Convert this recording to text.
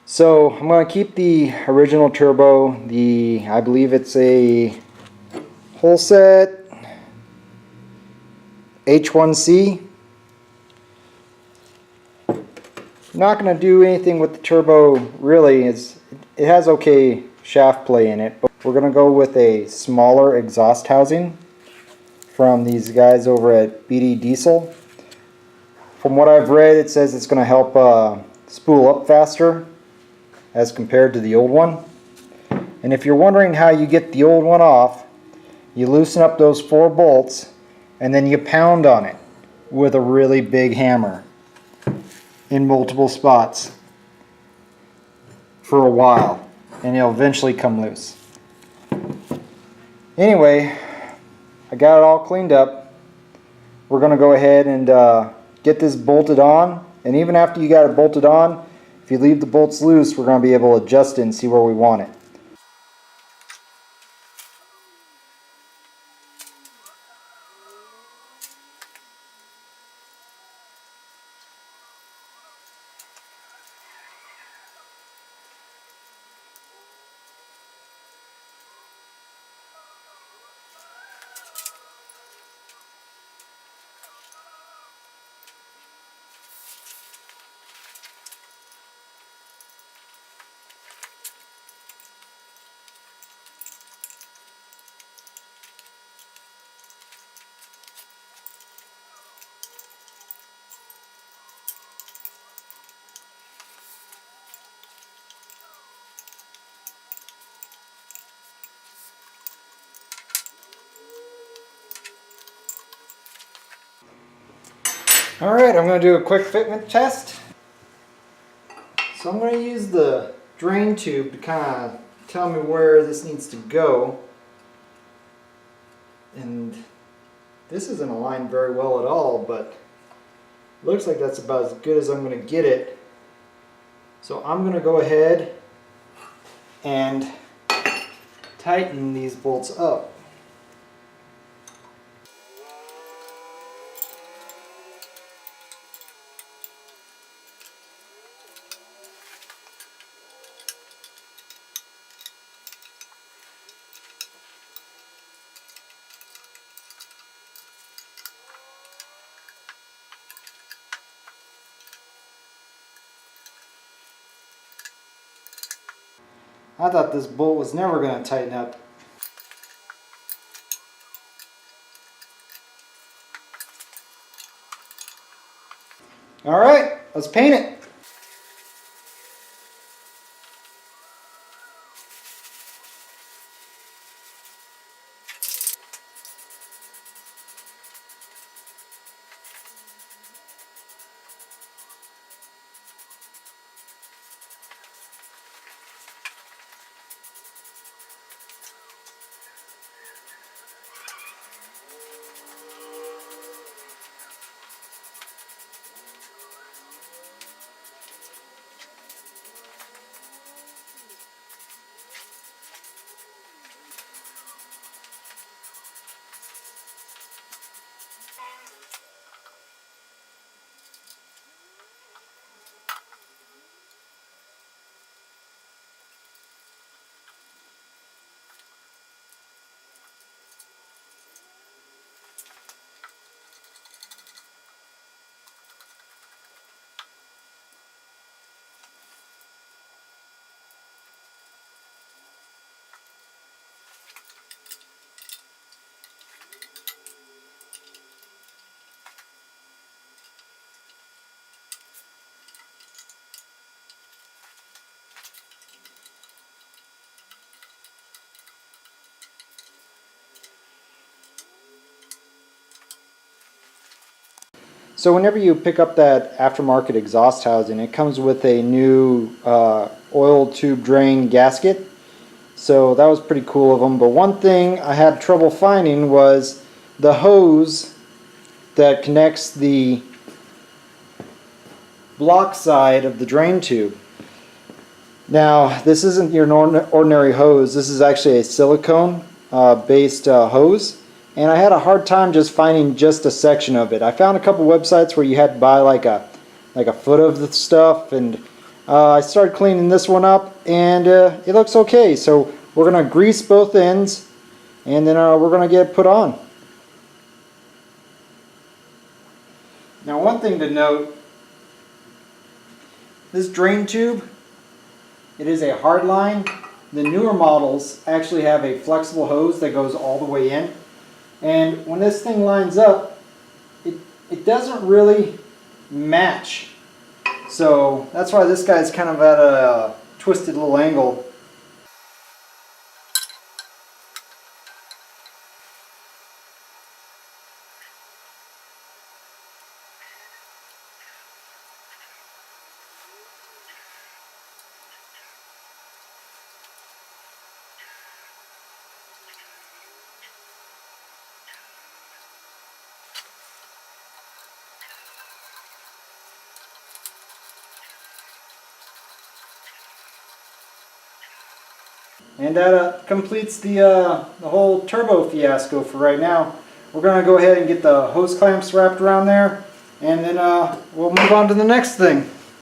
So I'm going to keep the original turbo, I believe it's a whole set H1C. I'm not going to do anything with the turbo really. It has okay shaft play in it, but we're going to go with a smaller exhaust housing from these guys over at BD Diesel. From what I've read, it says it's going to help spool up faster as compared to the old one. And if you're wondering how you get the old one off, you loosen up those 4 bolts and then you pound on it with a really big hammer in multiple spots for a while, and it'll eventually come loose. Anyway, I got it all cleaned up. We're going to go ahead and get this bolted on, and even after you got it bolted on, if you leave the bolts loose, we're going to be able to adjust it and see where we want it. Alright, I'm going to do a quick fitment test. So I'm going to use the drain tube to kind of tell me where this needs to go. And this isn't aligned very well at all, but it looks like that's about as good as I'm going to get it. So I'm going to go ahead and tighten these bolts up. I thought this bolt was never going to tighten up. Alright, let's paint it. So whenever you pick up that aftermarket exhaust housing, it comes with a new oil tube drain gasket. So that was pretty cool of them. But one thing I had trouble finding was the hose that connects the block side of the drain tube. Now, this isn't your ordinary hose. This is actually a silicone based hose. And I had a hard time just finding just a section of it. I found a couple websites where you had to buy like a foot of the stuff, and I started cleaning this one up, and it looks okay. So we're going to grease both ends, and then we're going to get it put on. Now, one thing to note, this drain tube, it is a hard line. The newer models actually have a flexible hose that goes all the way in. And when this thing lines up, it doesn't really match. So that's why this guy's kind of at a twisted little angle. And that completes the whole turbo fiasco for right now. We're going to go ahead and get the hose clamps wrapped around there, and then we'll move on to the next thing.